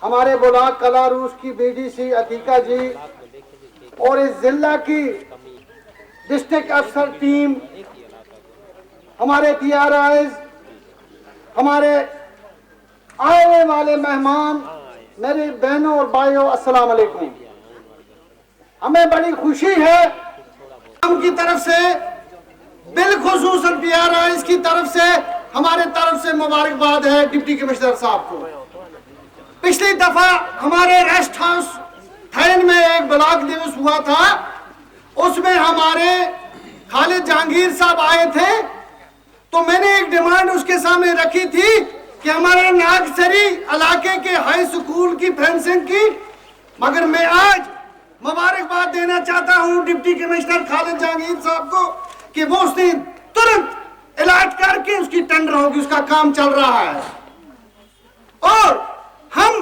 हमारे ब्लॉक कलारूस की BDC अतीका जी और इस जिला की डिस्ट्रिक्ट अफसर टीम, हमारे PRIs, हमारे आने वाले मेहमान, मेरी बहनों और भाइयों, अस्सलाम वालेकुम। हमें बड़ी खुशी है हम की तरफ से, बिलखुसूसन PRIs की तरफ से, हमारे तरफ से मुबारकबाद है डिप्टी कमिश्नर साहब को। पिछली दफा हमारे रेस्ट हाउस थैन में एक ब्लॉक दिवस हुआ था, उसमें हमारे खालिद जहांगीर साहब आए थे, तो मैंने एक डिमांड उसके सामने रखी थी कि हमारे नागसरी इलाके के हाई स्कूल की फेंसिंग की, मगर मैं आज मुबारकबाद देना चाहता हूं डिप्टी कमिश्नर खालिद जहांगीर साहब को कि वो उसने तुरंत इलाज करके उसकी टेंडर होगी, उसका काम चल रहा है। और हम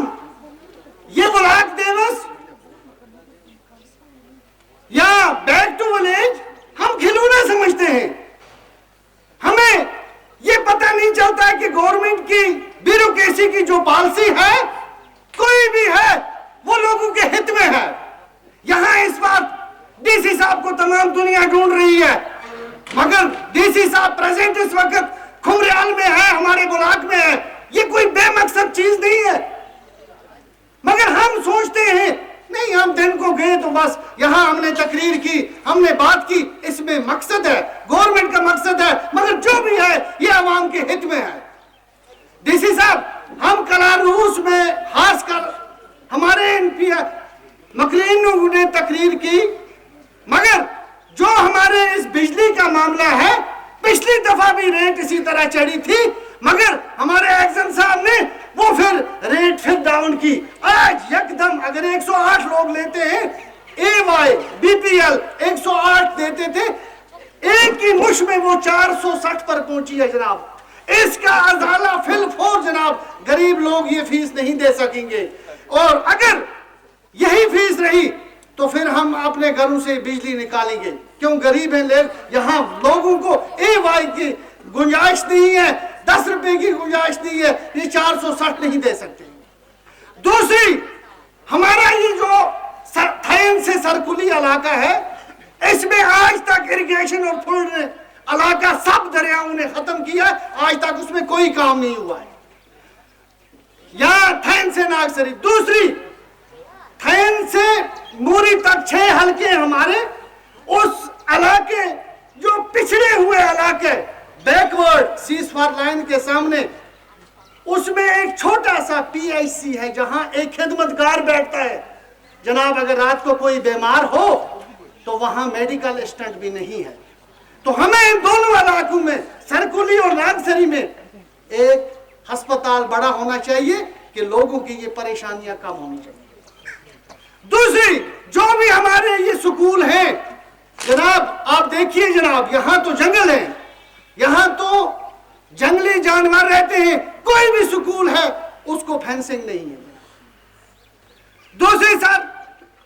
ये ब्लॉक दिवस या बैक टू विलेज हम खिलौना समझते हैं। हमें ये पता नहीं चलता है कि गवर्नमेंट की ब्यूरोक्रेसी की जो पॉलिसी है, कोई भी है, वो लोगों के हित में है। यहां इस बात DC साहब को तमाम दुनिया ढूंढ रही है, मगर DC साहब प्रेजेंट इस वक्त खुमरियाल में है, हमारे ब्लॉक में है। ये कोई बेमकसद चीज नहीं है, मगर हम सोचते हैं नहीं, हम दिन को गए तो बस यहां हमने तकरीर की, हमने बात की, इसमें मकसद है, गवर्नमेंट का मकसद है, मगर जो भी है ये आवाम के हित में है। DC साहब, हम कलारूस में खासकर हमारे MP मकरीनों ने तकरीर की, मगर जो हमारे इस बिजली का मामला है, पिछली दफा भी रेट इसी तरह चढ़ी थी, मगर हमारे एक्शन साहब ने वो फिर रेट फिर डाउन की। आज एकदम अगर 108 लोग लेते हैं, AY BPL 108 देते थे, एक की मुश्त में वो 460 पर पहुंची है जनाब। इसका अजाला फिल फोर जनाब, गरीब लोग ये फीस नहीं दे सकेंगे, और अगर यही फीस रही तो फिर हम अपने घरों से बिजली निकालेंगे। क्यों? गरीब हैं लोग, यहाँ लोगों को AY की गुंजाइश नहीं है, 10 रुपए की गुंजाइश नहीं है, ये 460 नहीं दे सकते। दूसरी, हमारा ये जो थैन से सरकुली इलाका है, इसमें आज तक इरिगेशन और फुल इलाका सब दरियाओं ने खत्म किया, आज तक उसमें कोई काम नहीं हुआ है। यहाँ थैन से नागसरी। दूसरी, थैन से मूरी तक 6 हल्के हमारे उस इलाके जो पिछड़े हुए इलाके, बैकवर्ड सीज फार लाइन के सामने, उसमें एक छोटा सा PIC है जहां एक खिदमतगार बैठता है। जनाब, अगर रात को कोई बीमार हो तो वहां मेडिकल स्टैंड भी नहीं है। तो हमें इन दोनों इलाकों में, सरकुली और नागसरी में, एक अस्पताल बड़ा होना चाहिए कि लोगों की ये परेशानियां कम होनी चाहिए। दूसरी, जो भी हमारे ये स्कूल हैं जनाब, आप देखिए जनाब, यहां तो जंगल है, यहां तो जंगली जानवर रहते हैं, कोई भी स्कूल है उसको फेंसिंग नहीं है। दूसरी साथ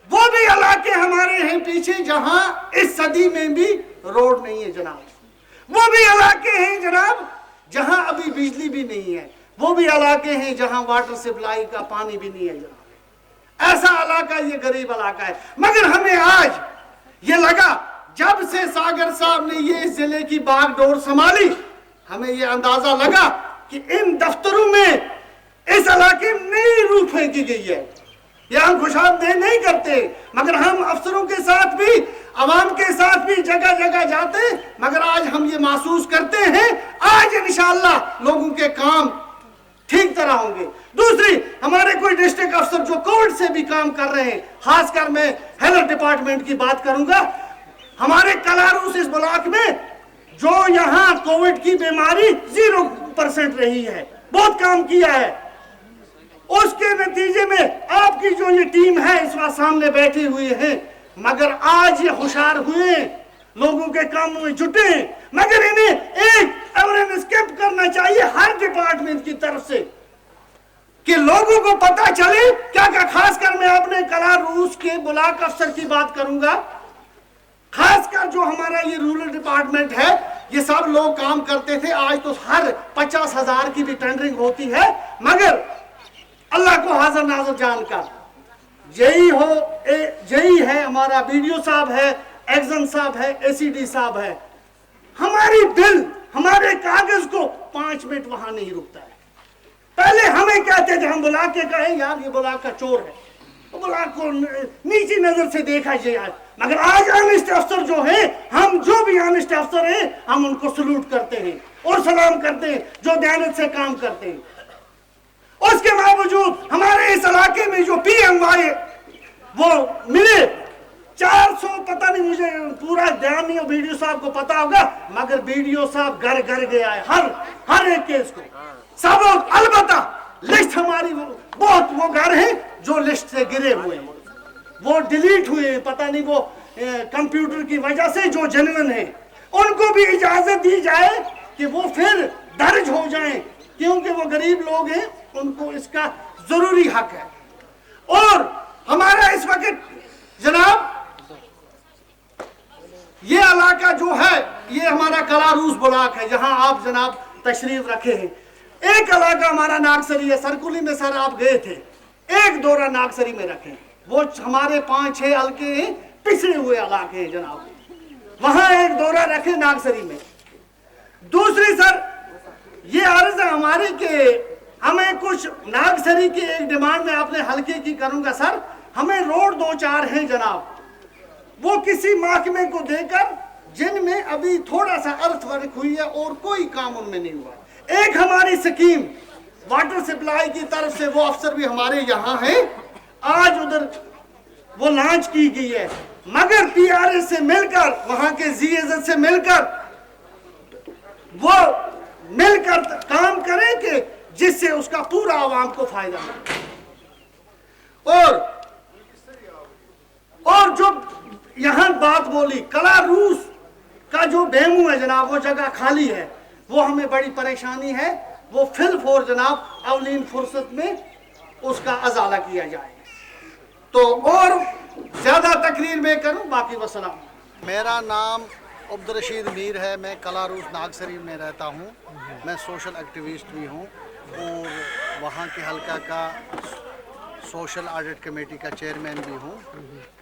वो भी इलाके हमारे हैं पीछे जहां इस सदी में भी रोड नहीं है जनाब। वो भी इलाके हैं जनाब जहां अभी बिजली भी नहीं है। वो भी इलाके हैं जहां वाटर सप्लाई का पानी भी नहीं है जनाब। ऐसा इलाका ये गरीब इलाका है। मगर हमें आज ये लगा, जब से सागर साहब ने ये जिले की बागडोर संभाली, हमें ये अंदाजा लगा कि इन दफ्तरों में इस इलाके में नई रूह फेंकी गई है। ये हम खुशामदीद नहीं करते, मगर हम अफसरों के साथ भी, अवाम के साथ भी जगह जगह जाते, मगर आज हम ये महसूस करते हैं आज इंशाअल्लाह लोगों के काम ठीक तरह होंगे। दूसरी, हमारे कोई डिस्ट्रिक्ट अफसर जो कोविड से भी काम कर रहे हैं, खासकर मैं हेल्थ डिपार्टमेंट की बात करूंगा, हमारे कलारूस इस ब्लॉक में जो यहाँ कोविड की बीमारी 0% रही है, बहुत काम किया है। उसके नतीजे में आपकी जो ये टीम है इस वक्त सामने बैठी हुई है, मगर आज ये होशियार हुए, लोगों के कामों में जुटे, मगर इन्हें एक अवेयरनेस कैंप करना चाहिए हर डिपार्टमेंट की तरफ से कि लोगों को पता चले क्या क्या। खासकर मैं अपने कलारूस के ब्लॉक अफसर की बात करूंगा, खासकर जो हमारा ये रूरल डिपार्टमेंट है, ये सब लोग काम करते थे, आज तो हर 50,000 की भी टेंडरिंग होती है, मगर अल्लाह को हाजिर नाजर जानकर, जेई है हमारा, बीडीओ साहब है, एक्शन साहब है, एसीडी साहब है, हमारी बिल, हमारे कागज को 5 मिनट वहां नहीं रुकता है। पहले हमें कहते थे, हम बुला के कहे यार ये बुला का चोर है, तो बुला को नीची नजर से देखा जाए, मगर आज ऑनेस्ट अफसर जो है, हम जो भी ऑनेस्ट अफसर हैं, हम उनको सलूट करते हैं और सलाम करते हैं जो दयानत से काम करते हैं। उसके बावजूद हमारे इस इलाके में जो PMY वो मिले 400, पता नहीं मुझे पूरा ध्यान नहीं, बीडीओ साहब को पता होगा, मगर बीडीओ साहब घर घर गया है हर एक केस को सब। अलबत्ता लिस्ट हमारी बहुत वो घर हैं जो लिस्ट से गिरे हुए हैं, वो डिलीट हुए, पता नहीं वो कंप्यूटर की वजह से, जो जेन्युइन है उनको भी इजाजत दी जाए कि वो फिर दर्ज हो जाएं, क्योंकि वो गरीब लोग हैं, उनको इसका जरूरी हक है। और हमारा इस वक्त जनाब ये इलाका जो है, ये हमारा कलारूस ब्लॉक है, जहां आप जनाब तशरीफ रखे हैं। एक इलाका हमारा नागसरी है, सरकुली में सर आप गए थे, एक दौरा नागसरी में रखे, वो हमारे 5-6 हल्के हैं, पिछड़े हुए इलाके हैं जनाब, वहां एक दौरा रखे नागसरी में। दूसरी सर ये अर्ज है हमारी कि हमें कुछ नागसरी की एक डिमांड में अपने हल्के की करूंगा सर, हमें रोड 2-4 हैं जनाब, वो किसी महकमे को देकर, जिनमें अभी थोड़ा सा अर्थ वर्क हुई है और कोई काम उनमें नहीं हुआ। एक हमारी स्कीम वाटर सप्लाई की तरफ से, वो अफसर भी हमारे यहाँ हैं, आज उधर वो लॉन्च की गई है, मगर PRS से मिलकर, वहां के ZZ से मिलकर वो मिलकर काम करें कि जिससे उसका पूरा आवाम को फायदा मिले। और जो यहां बात बोली, कलारूस का जो बेमू है जनाब, वो जगह खाली है, वो हमें बड़ी परेशानी है, वो फिल फोर जनाब अवलीन फुर्सत में उसका अजाला किया जाए। तो और ज्यादा तकरीर में करूं, बाकी वसलाम। मेरा नाम अब्दुल रशीद मीर है, मैं कलारूस नागसरी में रहता हूँ, मैं सोशल एक्टिविस्ट भी हूँ और वहाँ के हल्का का सोशल ऑडिट कमेटी का चेयरमैन भी हूँ।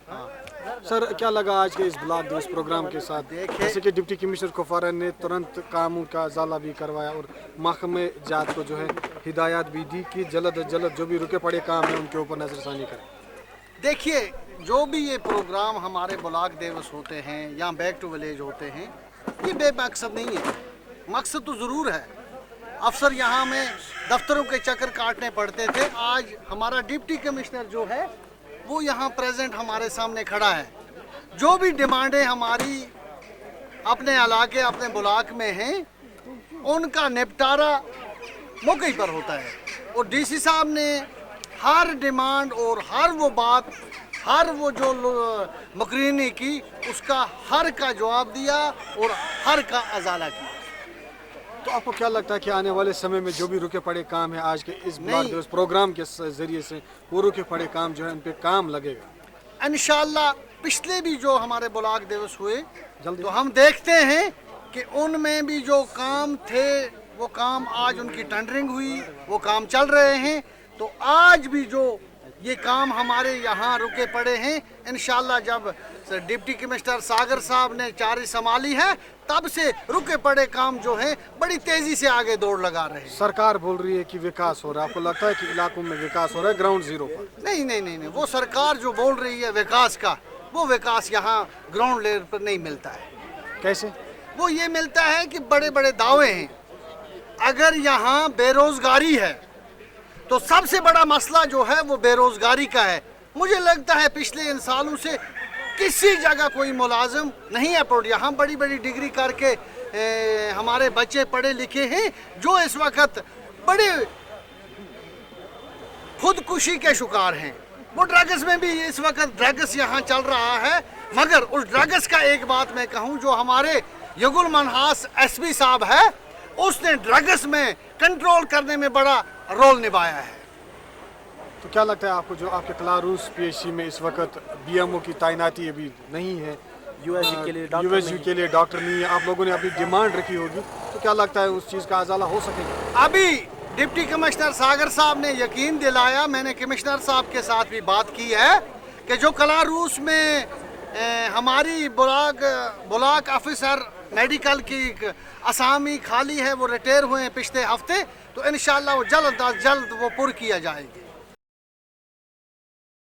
हाँ सर, क्या लगा आज के इस ब्लॉक दिवस प्रोग्राम के साथ? जैसे कि डिप्टी कमिश्नर कुपवारा ने तुरंत कामों का अजाला भी करवाया और महकमे जात को जो है हिदायत भी दी कि जल्द अज जल्द जो भी रुके पड़े काम है उनके ऊपर नजरसानी करें। देखिए, जो भी ये प्रोग्राम हमारे ब्लॉक दिवस होते हैं या बैक टू विलेज होते हैं, ये बेमकसद नहीं है, मकसद तो ज़रूर है। अफसर यहाँ में दफ्तरों के चक्कर काटने पड़ते थे, आज हमारा डिप्टी कमिश्नर जो है वो यहाँ प्रेजेंट हमारे सामने खड़ा है। जो भी डिमांडें हमारी अपने इलाके, अपने ब्लॉक में हैं, उनका निपटारा मौके पर होता है और DC साहब ने हर डिमांड और हर वो बात, हर वो जो मुकर्ररी की, उसका हर का जवाब दिया और हर का अजाला किया। तो आपको क्या लगता है कि आने वाले समय में जो भी रुके पड़े काम है आज के इस ब्लॉक दिवस प्रोग्राम के जरिए से, वो रुके पड़े काम जो है उन पे काम लगेगा इंशाल्लाह? पिछले भी जो हमारे ब्लॉक दिवस हुए, तो हम देखते हैं कि उनमें भी जो काम थे, वो काम आज उनकी टेंडरिंग हुई, वो काम चल रहे हैं। तो आज भी जो ये काम हमारे यहाँ रुके पड़े हैं, इंशाल्लाह जब डिप्टी कमिश्नर सागर साहब ने चारी संभाली है, तब से रुके पड़े काम जो हैं बड़ी तेजी से आगे दौड़ लगा रहे हैं। सरकार बोल रही है कि विकास हो रहा है, आपको लगता है कि इलाकों में विकास हो रहा है ग्राउंड जीरो पर? नहीं नहीं नहीं नहीं, वो सरकार जो बोल रही है विकास का, वो विकास यहाँ ग्राउंड लेवल पर नहीं मिलता है। कैसे? वो ये मिलता है कि बड़े बड़े दावे हैं। अगर यहाँ बेरोजगारी है तो सबसे बड़ा मसला जो है वो बेरोजगारी का है। मुझे लगता है पिछले इन सालों से किसी जगह कोई मुलाजिम नहीं है। यहाँ बड़ी बड़ी डिग्री करके हमारे बच्चे पढ़े लिखे हैं जो इस वक्त बड़े खुदकुशी के शिकार हैं। वो ड्रग्स में भी इस वक्त ड्रग्स यहाँ चल रहा है, मगर उस ड्रग्स का एक बात मैं कहूँ, जो हमारे यगुल मनहास SP साहब है, उसने ड्रग्स में कंट्रोल करने में बड़ा रोल निभाया है। तो क्या लगता है आपको, जो आपके कलारूस PHC में इस वक्त BMO की तैनाती अभी नहीं है, USG के लिए डॉक्टर नहीं है, आप लोगों ने अपनी डिमांड रखी होगी, तो क्या लगता है उस चीज़ का अजाला हो सकेगा? अभी डिप्टी कमिश्नर सागर साहब ने यकीन दिलाया, मैंने कमिश्नर साहब के साथ भी बात की है कि जो कलारूस में हमारी ब्लॉक ऑफिसर मेडिकल की असामी खाली है, वो रिटायर हुए हैं पिछले हफ्ते, तो इंशाल्लाह वो जल्द अज जल्द वो पुर किया जाएगी।